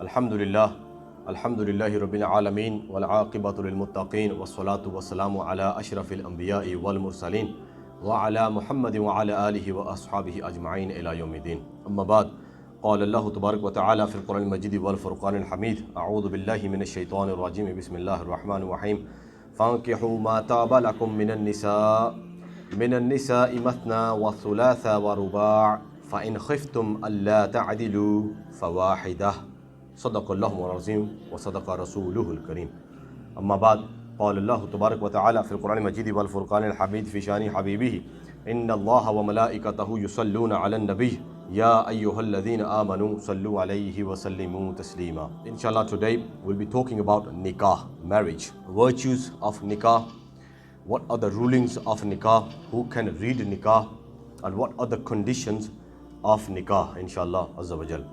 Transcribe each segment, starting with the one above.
Alhamdulillah, Alhamdulillahi Rabbil Alameen, wal aqibatu lil muttaqeen, was salatu was salamu ala ashrafil anbiya'i wal mursaleen, wa ala Muhammadin wa ala alihi wa ashabihi ajma'in ila yawmiddin. Amma ba'd, qala Allahu tabarak wa ta'ala fil Qur'an al-Majid wal Furqan al-Hamid, a'udhu billahi minash shaitanir rajim, bismillahir rahmanir rahim. Fankihu ma taba lakum minan nisa'i mathna wa thulatha wa ruba' fa in khiftum alla ta'dilu fawahidah. صدق الله العظيم وصدق رسوله الكريم. أما بعد قال الله تبارك وتعالى في القرآن المجيد والفرقان الحميد في شان حبيبه إن الله وملائكته يصلون على النبي يا أيها الذين آمنوا صلوا عليه وسلموا تسليما. Inshallah, today we'll be talking about nikah, marriage, virtues of nikah, what are the rulings of nikah, who can read nikah, and what are the conditions of nikah, inshallah azza wa jal.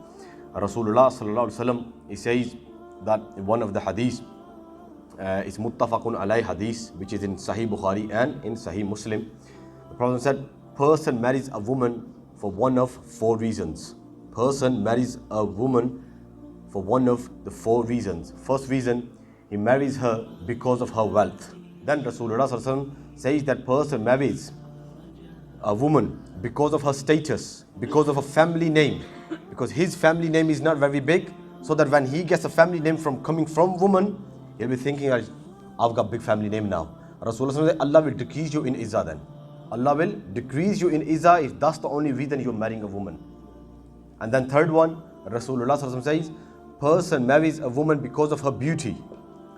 Rasulullah sallallahu alaihi wasallam, he says that one of the hadith is muttafaqun alay hadith, which is in Sahih Bukhari and in Sahih Muslim. The Prophet said, person marries a woman for one of four reasons. Person marries a woman for one of the four reasons. First reason, he marries her because of her wealth. Then Rasulullah sallallahu alaihi wasallam says that person marries a woman because of her status, because of a family name, because his family name is not very big, so that when he gets a family name from coming from woman, he'll be thinking, I've got a big family name now. Rasulullah said, Allah will decrease you in izzah then. Allah will decrease you in izzah if that's the only reason you're marrying a woman. And then third one, Rasulullah says, person marries a woman because of her beauty.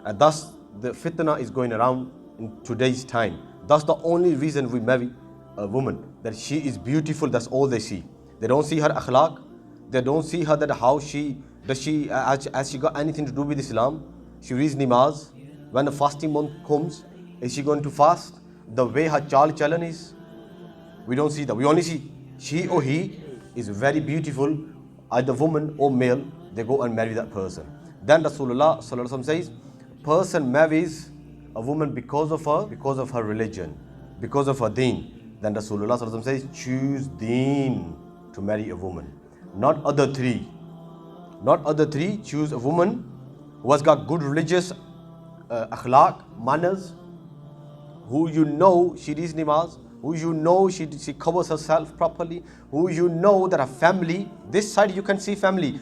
And thus the fitna is going around in today's time. That's the only reason we marry a woman, that she is beautiful. That's all they see. They don't see her akhlaq. They don't see her that how has she got anything to do with Islam. She reads namaz. When the fasting month comes, is she going to fast? The way her chal chalan is, we don't see that. We only see she or he is very beautiful, either woman or male. They go and marry that person. Then Rasulullah sallallahu alaihi wasallam says, person marries a woman because of her religion, because of her deen. Then Rasulullah sallallahu alaihi wasallam says, choose deen to marry a woman, not other three. Not other three. Choose a woman who has got good religious akhlaq, manners, who you know she reads namaz, who you know she covers herself properly, who you know that her family, this side you can see family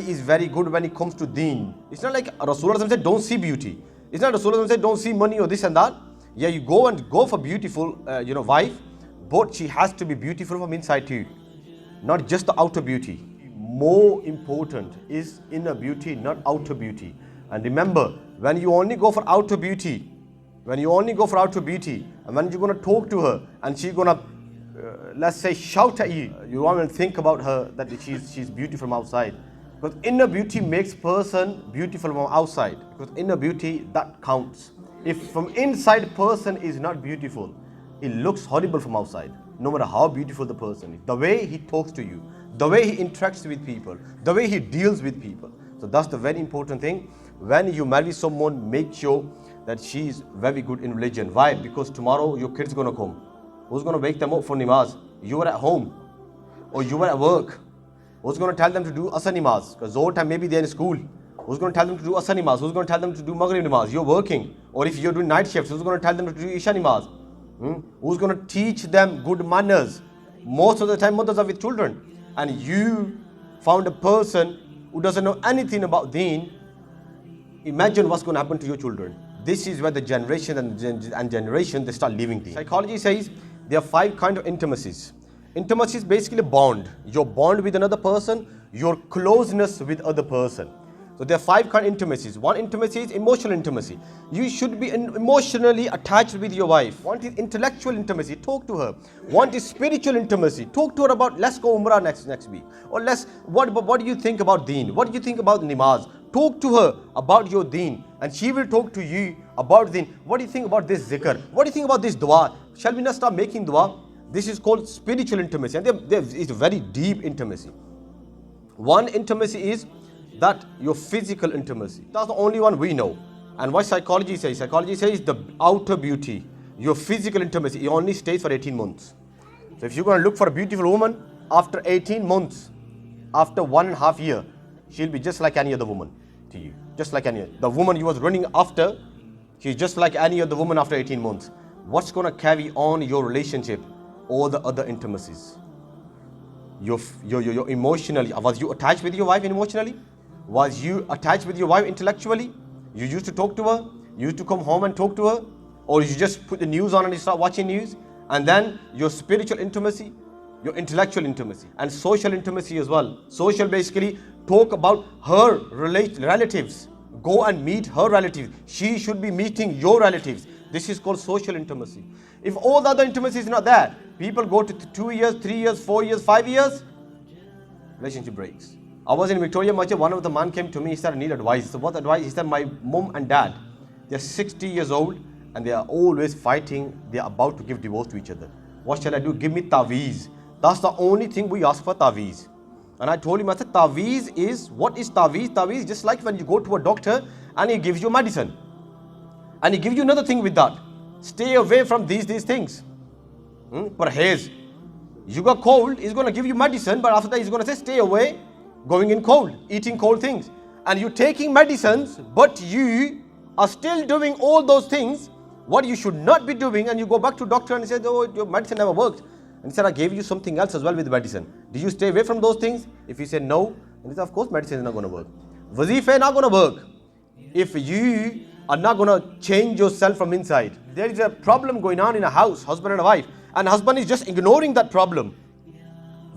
is very good when it comes to deen. It's not like Rasulullah said don't see beauty. It's not Rasulullah said don't see money or this and that. Yeah, you go for beautiful wife, but she has to be beautiful from inside too, not just the outer beauty. More important is inner beauty, not outer beauty. And remember, when you only go for outer beauty, and when you're going to talk to her and she's going to, let's say, shout at you, you won't even think about her that she's beautiful from outside. Because inner beauty makes person beautiful from outside. Because inner beauty, that counts. If from inside person is not beautiful, it looks horrible from outside, no matter how beautiful the person is. The way he talks to you, the way he interacts with people, the way he deals with people. So that's the very important thing. When you marry someone, make sure that she is very good in religion. Why? Because tomorrow your kids are going to come. Who's going to wake them up for namaz? You are at home or you are at work. Who's going to tell them to do asr namaz? Because all time maybe they're in school. Who's going to tell them to do asr namaz? Who's going to tell them to do maghrib namaz? You're working. Or if you're doing night shifts, who's going to tell them to do isha namaz? Who's going to teach them good manners? Most of the time mothers are with children. And you found a person who doesn't know anything about deen. Imagine what's going to happen to your children. This is where the generation and generation, they start leaving deen. Psychology says there are 5 kinds of intimacies. Intimacy is basically a bond. Your bond with another person, your closeness with other person. So there are 5 kinds of intimacies. One intimacy is emotional intimacy. You should be emotionally attached with your wife. One is intellectual intimacy. Talk to her. One is spiritual intimacy. Talk to her about, let's go Umrah next week. Or what do you think about deen? What do you think about namaz? Talk to her about your deen. And she will talk to you about deen. What do you think about this zikr? What do you think about this dua? Shall we not start making dua? This is called spiritual intimacy. And it's a very deep intimacy. One intimacy is that your physical intimacy. That's the only one we know. And what psychology says? Psychology says the outer beauty, your physical intimacy, it only stays for 18 months. So if you're going to look for a beautiful woman, after 18 months, after 1.5 years, she'll be just like any other woman to you. Just like any other. The woman you was running after, she's just like any other woman after 18 months. What's going to carry on your relationship? All the other intimacies. You're emotionally. Was you attached with your wife emotionally? Was you attached with your wife intellectually? You used to talk to her? You used to come home and talk to her? Or you just put the news on and you start watching news? And then your spiritual intimacy, your intellectual intimacy, and social intimacy as well. Social basically talk about her relatives. Go and meet her relatives. She should be meeting your relatives. This is called social intimacy. If all the other intimacy is not there, people go to 2 years, 3 years, 4 years, 5 years, relationship breaks. I was in Victoria Market, one of the man came to me, he said, I need advice. So what advice? He said, my mom and dad, they're 60 years old and they are always fighting. They're about to give divorce to each other. What shall I do? Give me taweez. That's the only thing we ask for, taweez. And I told him, I said, taweez is, what is taweez? Taweez is just like when you go to a doctor and he gives you medicine. And he gives you another thing with that. Stay away from these things. Parhez. You got cold, he's going to give you medicine, but after that he's going to say, stay away, going in cold, eating cold things. And you're taking medicines, but you are still doing all those things, what you should not be doing, and you go back to doctor and he says, oh, your medicine never worked. And he said, I gave you something else as well with medicine. Do you stay away from those things? If you say no, and he said, of course medicine is not going to work. Wazifa is not going to work. If you are not going to change yourself from inside. There is a problem going on in a house, husband and a wife, and husband is just ignoring that problem.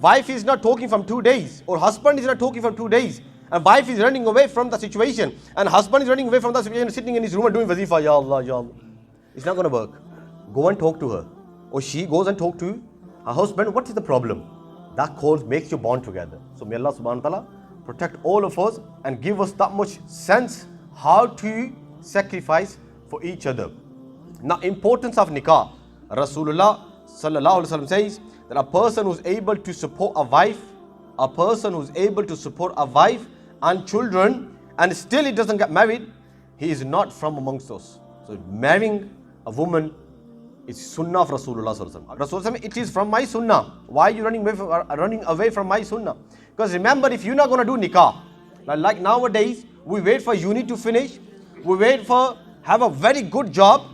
Wife is not talking from 2 days, or husband is not talking for 2 days, and wife is running away from the situation, and husband is running away from the situation, sitting in his room and doing wazifa, ya Allah, ya Allah. It's not going to work. Go and talk to her, or she goes and talk to her husband. What is the problem? That makes you bond together. So may Allah subhanahu wa ta'ala protect all of us and give us that much sense how to sacrifice for each other. Now, importance of nikah. Rasulullah sallallahu alaihi wasallam says that a person who's able to support a wife, and children, and still he doesn't get married, he is not from amongst us. So marrying a woman is sunnah of Rasulullah sallallahu alaihi wasallam. Rasulullah, it is from my sunnah. Why are you running away from my sunnah? Because remember, if you're not going to do nikah, like nowadays, we wait for uni to finish. We wait for have a very good job.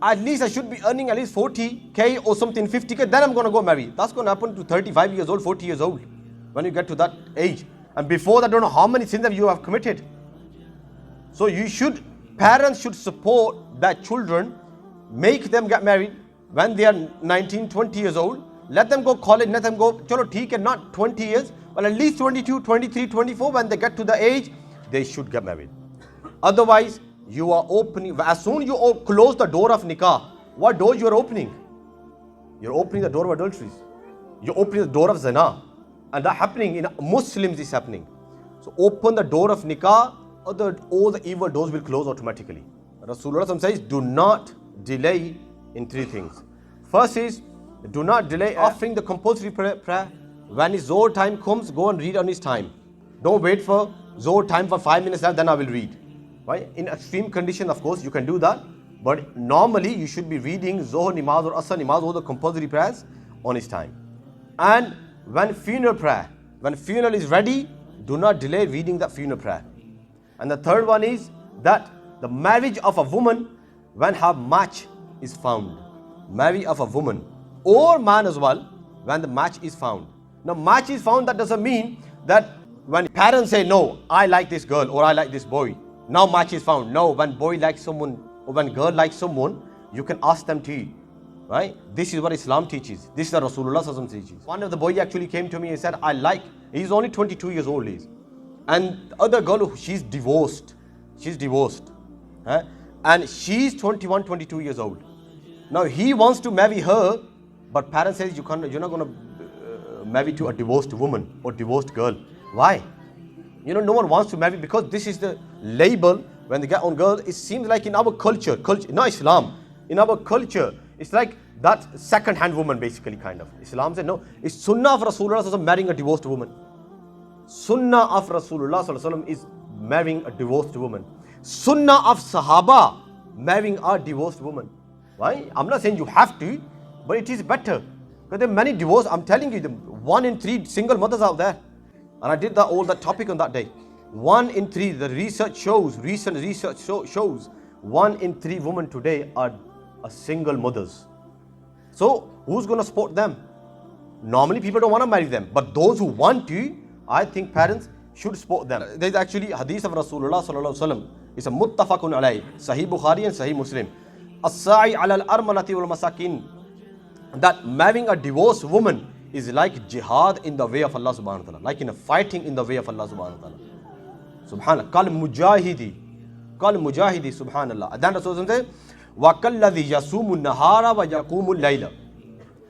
At least I should be earning at least 40k or something, 50k. Then I'm going to go marry. That's going to happen to 35 years old, 40 years old. When you get to that age. And before that, I don't know how many sins you have committed. So parents should support their children, make them get married when they are 19, 20 years old. Let them go college, let them go, chalo theek hai, not 20 years, but at least 22, 23, 24, when they get to the age, they should get married. Otherwise, you are opening, as soon as you close the door of nikah, what door you are opening? You're opening the door of adulteries. You're opening the door of zina. And that happening in Muslims is happening. So open the door of nikah, all the evil doors will close automatically. Rasulullah says, do not delay in 3 things. First is, do not delay offering the compulsory prayer. When his Zohar time comes, go and read on his time. Don't wait for Zohar time for 5 minutes, then I will read. Right? In extreme condition, of course, you can do that. But normally, you should be reading Zohar Nimaz or Asr Nimaz, all the compulsory prayers on his time. And when funeral is ready, do not delay reading that funeral prayer. And the third one is that the marriage of a woman, when her match is found. Marriage of a woman or man as well, when the match is found. Now, match is found, that doesn't mean that when parents say, no, I like this girl or I like this boy, now match is found. No, when boy likes someone or when girl likes someone, you can ask them to, right? This is what Islam teaches. This is what Rasulullah teaches. One of the boy actually came to me and said, he's only 22 years old. And the other girl, she's divorced. And she's 21, 22 years old. Now he wants to marry her, but parents says you're not going to marry to a divorced woman or divorced girl. Why? No one wants to marry, because this is the label when they get on girls. It seems like in our culture, not Islam, in our culture, it's like that second-hand woman basically, kind of. Islam said no, it's sunnah of Rasulullah marrying a divorced woman. Sunnah of Rasulullah is marrying a divorced woman. Sunnah of Sahaba marrying a divorced woman. Why? I'm not saying you have to, but it is better. Because there are many divorces. I'm telling you, 1 in 3 single mothers out there. And I did all that topic on that day. 1 in 3, the research shows, recent research shows 1 in 3 women today are single mothers. So who's going to support them? Normally people don't want to marry them, but those who want to, I think parents should support them. There is actually a hadith of Rasulullah sallallahu alaihi wasallam. It's a muttafaqun alayh, Sahih Bukhari and Sahih Muslim. As-sa'i ala al-armalati wal masakin. That marrying a divorced woman is like jihad in the way of Allah subhanahu wa ta'ala, like in a fighting in the way of Allah subhanahu wa ta'ala. Subhanallah. Kal mujahidi, subhanallah. And then Rasulullah says, wa kalladhi yasumu nahara wa yaqumu layla.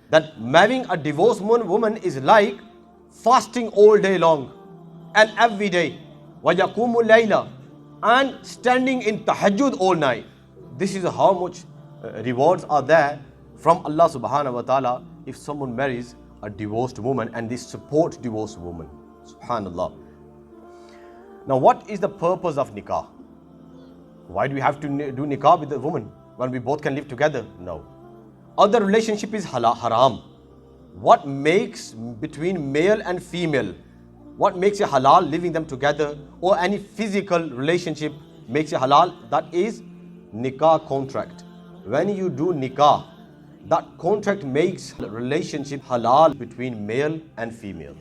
That marrying a divorced woman is like fasting all day long and every day. Wa yaqumu layla, and standing in tahajjud all night. This is how much rewards are there from Allah subhanahu wa ta'ala if someone marries a divorced woman and they support divorced woman. Subhanallah. Now what is the purpose of nikah? Why do we have to do nikah with the woman when we both can live together? No. Other relationship is haram. What makes between male and female, what makes it halal living them together, or any physical relationship makes it halal? That is nikah contract. When you do nikah, that contract makes the relationship halal between male and female.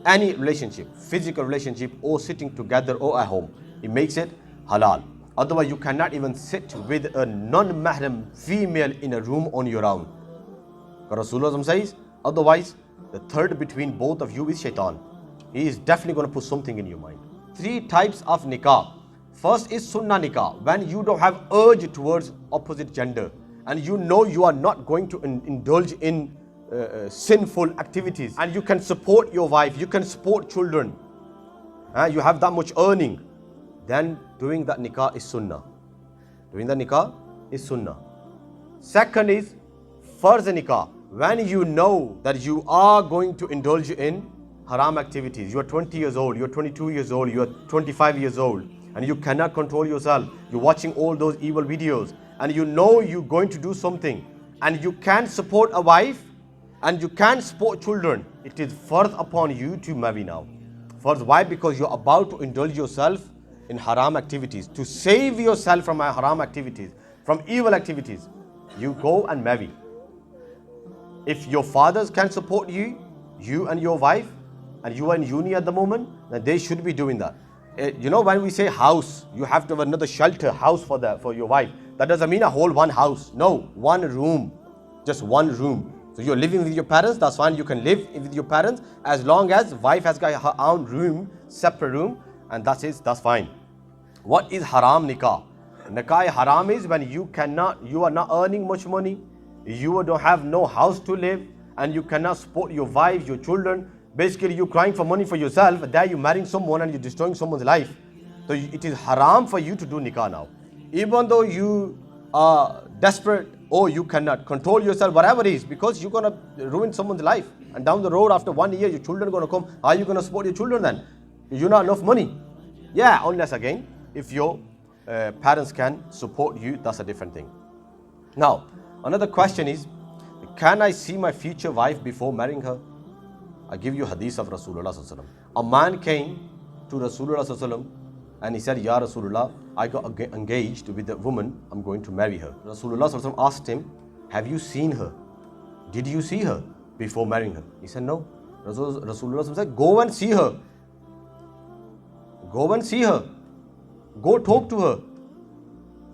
Any relationship, physical relationship, or sitting together or at home, it makes it halal. Otherwise you cannot even sit with a non-mahram female in a room on your own. Rasulullah says, otherwise the third between both of you is shaitan. He is definitely going to put something in your mind. 3 types of nikah. First is sunnah nikah, when you don't have urge towards opposite gender and you know you are not going to indulge in sinful activities, and you can support your wife, you can support children, you have that much earning, then doing that nikah is sunnah. Doing that nikah is sunnah. Second is farz nikah, when you know that you are going to indulge in haram activities. You are 20 years old, you are 22 years old, you are 25 years old, and you cannot control yourself. You're watching all those evil videos, and you know you're going to do something, and you can support a wife, and you can support children. It is farz upon you to marry now. Farz, why? Because you're about to indulge yourself in haram activities. To save yourself from haram activities, from evil activities, you go and marry. If your fathers can support you, you and your wife, and you are in uni at the moment, then they should be doing that. You know, when we say house, you have to have another shelter house for your wife. That doesn't mean a whole one house. No, one room, just one room. So you're living with your parents, that's fine. You can live with your parents as long as wife has got her own room, separate room, and that's it, that's fine. What is haram nikah? Nikah haram is when you are not earning much money, you don't have no house to live, and you cannot support your wife, your children. Basically, you're crying for money for yourself, there you're marrying someone and you're destroying someone's life. So it is haram for you to do nikah now. Even though you are desperate or you cannot control yourself, whatever it is, because you're going to ruin someone's life. And down the road, after 1 year, your children are going to come. How are you going to support your children then? You not enough money. Yeah, unless again, if your parents can support you, that's a different thing. Now, another question is, can I see my future wife before marrying her? I give you hadith of Rasulullah sallallahu alaihi wasallam. A man came to Rasulullah sallallahu alaihi wasallam and he said, Ya Rasulullah, I got engaged with a woman, I'm going to marry her. Rasulullah sallallahu alaihi wasallam asked him, have you seen her? Did you see her before marrying her? He said, no. Rasulullah sallallahu alaihi wasallam said, go and see her. Go and see her. Go talk to her.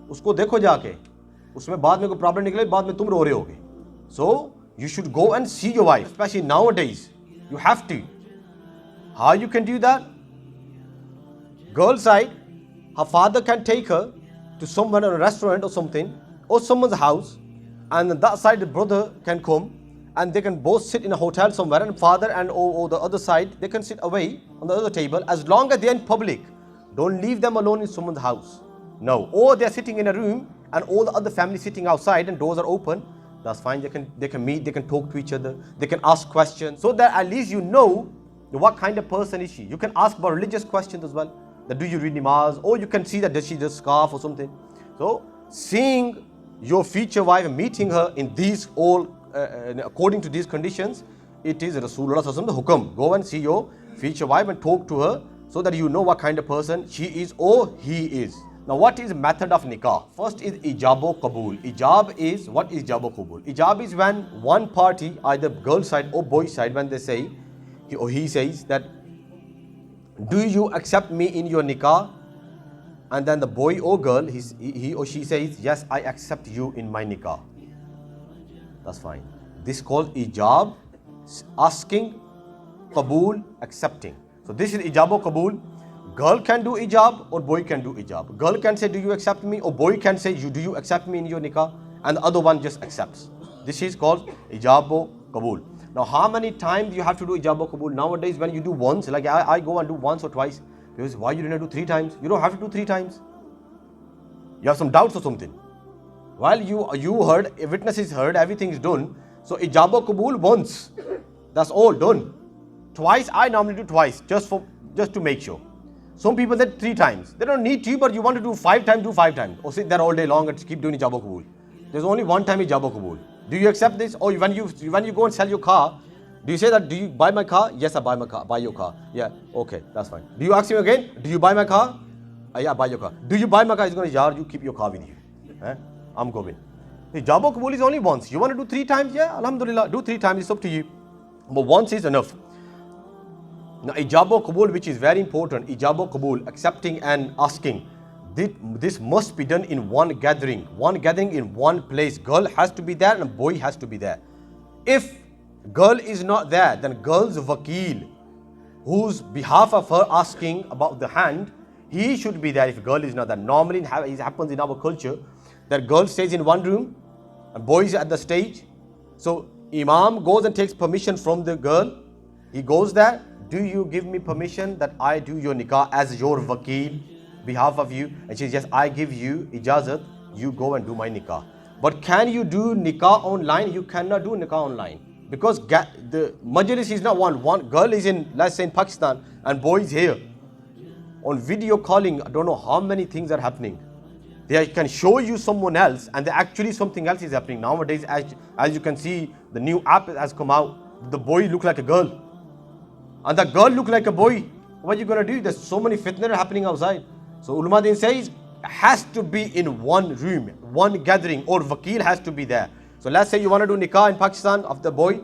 उसको देखो जाके. उसमें बाद में कोई problem निकले, बाद में तुम रो रहे होगे. So you should go and see your wife, especially nowadays. You have to. How you can do that? Girl side, her father can take her to someone in a restaurant or something, or someone's house, and on that side the brother can come, and they can both sit in a hotel somewhere, and father and or the other side, they can sit away on the other table, as long as they're in public. Don't leave them alone in someone's house. No. Or they're sitting in a room, and all the other family sitting outside, and doors are open. That's fine. They can meet, they can talk to each other, they can ask questions, so that at least you know what kind of person is she. You can ask about religious questions as well. That do you read namaz, or you can see that does she just scarf or something. So seeing your future wife and meeting her in these all according to these conditions, it is Rasulullah sallallahu alaihi wasallam the hukam. Go and see your future wife and talk to her so that you know what kind of person she is or he is. Now, what is method of nikah? First is ijab or qabul. Ijab is, what is ijab or qabul? Ijab is when one party, either girl side or boy side, when they say, he says that, do you accept me in your nikah? And then the boy or girl, he or she says, yes, I accept you in my nikah. That's fine. This is called ijab, asking, qabul, accepting. So this is ijab or qabul. Girl can do ijab or boy can do ijab. Girl can say, do you accept me? Or boy can say, do you accept me in your nikah? And the other one just accepts. This is called ijab or qabul. Now, how many times you have to do ijab or qabul? Nowadays, when you do once, like I go and do once or twice, because why you didn't do 3 times? You don't have to do 3 times. You have some doubts or something. While you heard, witnesses heard, everything is done. So ijab or qabul once, that's all done. Twice, I normally do twice, just to make sure. Some people did 3 times. They don't need to, but you want to do 5 times, do 5 times. Or sit there all day long and keep doing ijab or qabul. There's only one time ijab or qabul. Do you accept this? Or when you go and sell your car, do you say that, do you buy my car? Yes, I buy my car. Buy your car. Yeah, okay, that's fine. Do you ask him again? Do you buy my car? Yeah, buy your car. Do you buy my car? He's going to, yar, you keep your car with you. I'm going. Ijab or qabul is only once. You want to do 3 times? Yeah, alhamdulillah, do 3 times. It's up to you. But once is enough. Now, ijab or qabul, which is very important, ijab or qabul, accepting and asking, this must be done in one gathering in one place. Girl has to be there and boy has to be there. If girl is not there, then girl's wakil, whose behalf of her asking about the hand, he should be there if girl is not there. Normally, it happens in our culture that girl stays in one room and boy is at the stage. So, imam goes and takes permission from the girl. He goes there. Do you give me permission that I do your nikah as your wakil, behalf of you? And she says, yes, I give you ijazat, you go and do my nikah. But can you do nikah online? You cannot do nikah online. Because the majlis is not one girl is in, let's say in Pakistan, and boy is here. On video calling, I don't know how many things are happening. They can show you someone else, and actually something else is happening. Nowadays, as you can see, the new app has come out. The boy look like a girl. And the girl look like a boy. What are you going to do? There's so many fitna happening outside. So ulama din says, has to be in one room, one gathering, or wakil has to be there. So let's say you want to do nikah in Pakistan of the boy,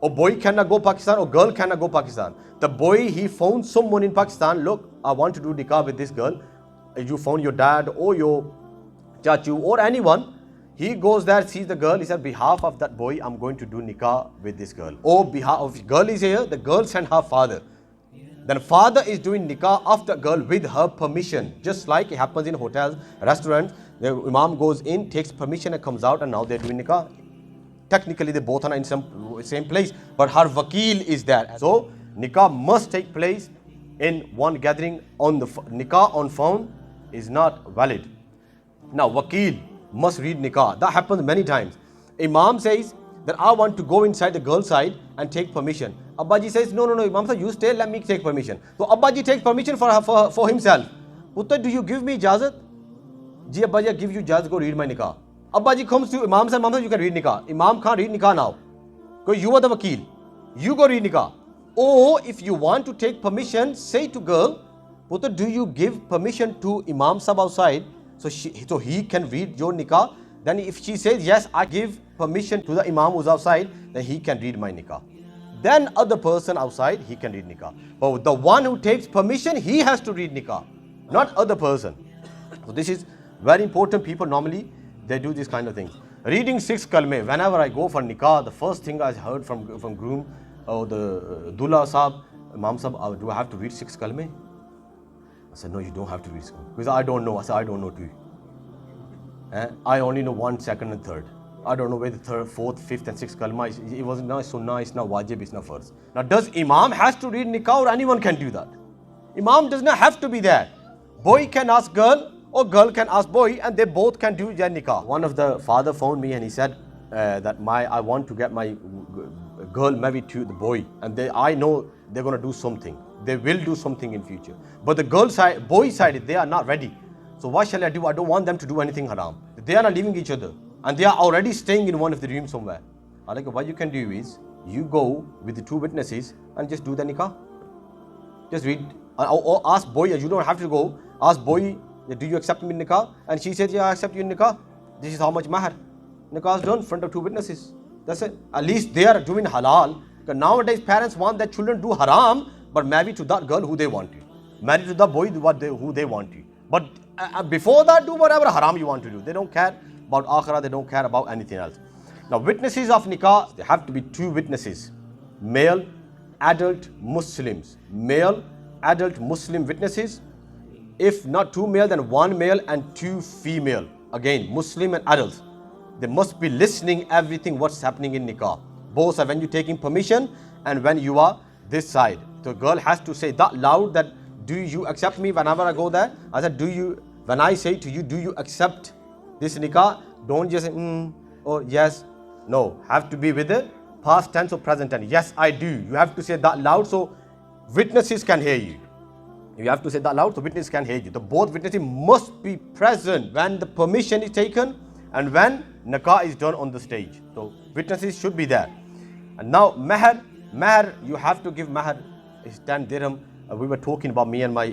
or boy cannot go Pakistan, or girl cannot go Pakistan. The boy, he found someone in Pakistan, look, I want to do nikah with this girl. You found your dad or your chachu or anyone. He goes there, sees the girl, he said, behalf of that boy, I'm going to do nikah with this girl. Or behalf of girl is here, the girl sent her father. Then father is doing nikah of the girl with her permission. Just like it happens in hotels, restaurants, the imam goes in, takes permission and comes out, and now they're doing nikah. Technically, they both are in same place, but her wakil is there. So, nikah must take place in one gathering. On the nikah on phone is not valid. Now, wakil must read nikah. That happens many times. Imam says that I want to go inside the girl side and take permission. Abbaji says, no, Imam sir, you stay, let me take permission. So Abbaji takes permission for himself. Putta, do you give me ijazat? Ji Abbaji, I give you ijazat, go read my nikah. Abbaji comes to Imam sir, Imam sir, you can read nikah. Imam can't read nikah now, because you are the wakil. You go read nikah. Or if you want to take permission, say to girl, Putta, do you give permission to Imam sab outside, so he can read your nikah? Then if she says, yes, I give permission to the imam who's outside, then he can read my nikah. Then other person outside, he can read nikah. But the one who takes permission, he has to read nikah, not other person. So this is very important. People normally, they do this kind of things. Reading 6 kalme. Whenever I go for nikah, the first thing I heard from groom or the dulha sahab, imam sahab, do I have to read 6 kalme? I said, no, you don't have to read 6 kalme. Because I don't know. I said, I don't know too. I only know 1, 2nd and 3rd. I don't know where the 3rd, 4th, 5th and 6th kalma is. It wasn't now sunnah, it's now wajib, it's now farz. Now does imam has to read nikah or anyone can do that? Imam does not have to be there. Boy can ask girl or girl can ask boy and they both can do their nikah. One of the father phoned me and he said that I want to get my girl married to the boy, and I know they're going to do something. They will do something in future. But the girl side, boy side, they are not ready. So what shall I do? I don't want them to do anything haram. They are not leaving each other. And they are already staying in one of the rooms somewhere. What you can do is, you go with the 2 witnesses and just do the nikah. Just read Or ask boy, you don't have to go. Ask boy, do you accept me in nikah? And she says, yeah, I accept you in nikah. This is how much mahar. Nikah is done in front of two witnesses. That's it. At least they are doing halal. Because nowadays parents want their children to do haram, but marry to that girl who they want to. Marry to the boy who they want to. But before that, do whatever haram you want to do. They don't care about akhirah, they don't care about anything else. Now, witnesses of nikah, they have to be two witnesses. Male, adult Muslims. Male, adult Muslim witnesses. If not two male, then one male and two female. Again, Muslim and adults. They must be listening everything what's happening in nikah. Both are when you're taking permission and when you are this side. The girl has to say that loud that, do you accept me whenever I go there? I said, when I say to you, do you accept this nikah? Don't just say, or yes, no. Have to be with the past tense or present tense. Yes, I do. You have to say that loud so witnesses can hear you. You have to say that loud so witnesses can hear you. The both witnesses must be present when the permission is taken and when nikah is done on the stage. So witnesses should be there. And now mahr, you have to give mahr is 10 dirham. We were talking about, me and my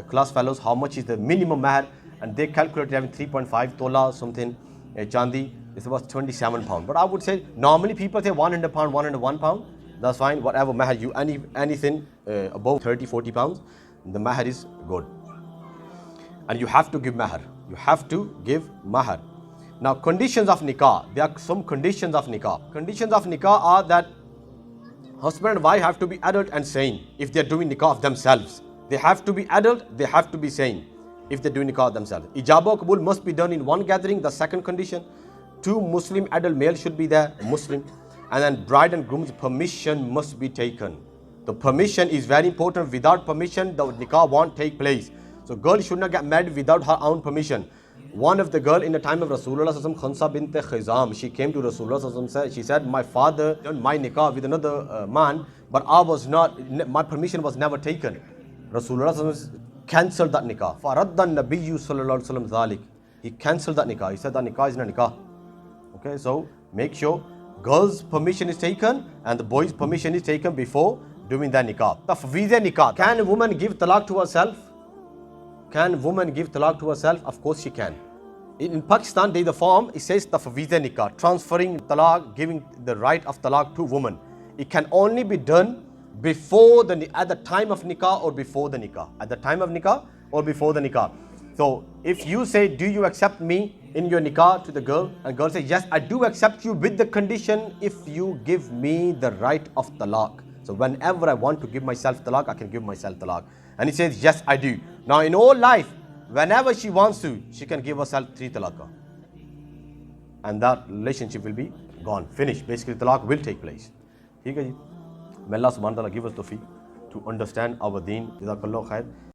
class fellows, how much is the minimum mahr, and they calculated having 3.5 tola something chandi. This was 27 pound. But I would say normally people say 100 pound, 101 pound. That's fine. Whatever mahr you anything above 30-40 pounds, the mahr is good. And you have to give mahr. You have to give mahr. Now, conditions of nikah. There are some conditions of nikah. Conditions of nikah are that husband and wife have to be adult and sane if they are doing nikah of themselves. They have to be adult, they have to be sane if they are doing nikah of themselves. Ijaba kabul must be done in one gathering, the second condition. 2 Muslim adult males should be there, Muslim. And then bride and groom's permission must be taken. The permission is very important. Without permission, the nikah won't take place. So girl should not get married without her own permission. One of the girl in the time of Rasulullah, Khansa bint Khizam, she came to Rasulullah, she said, my father done my nikah with another man, but I was not, my permission was never taken. Rasulullah cancelled that nikah. فَرَدَّ النَّبِيُّ صَلَّى اللَّهُ عَلَيْهِ وَسَلَّمَ. He cancelled that nikah. He said that nikah is not nikah. Okay, so make sure girl's permission is taken and the boy's permission is taken before doing that nikah. Tafweez nikah. Can a woman give talaq to herself? Can woman give talaq to herself? Of course she can. In Pakistan, there is a form, it says tafweez nikah, transferring talaq, giving the right of talaq to woman. It can only be done at the time of nikah or before the nikah. At the time of nikah or before the nikah. So if you say, do you accept me in your nikah to the girl, and girl says, yes, I do accept you with the condition if you give me the right of talaq. So whenever I want to give myself talaq, I can give myself talaq. And he says, yes, I do. Now in all life, whenever she wants to, she can give herself 3 talaq. And that relationship will be gone, finished. Basically, talaq will take place. May Allah subhanahu wa ta'ala give us tawfiq to understand our deen. Jazakallah khair.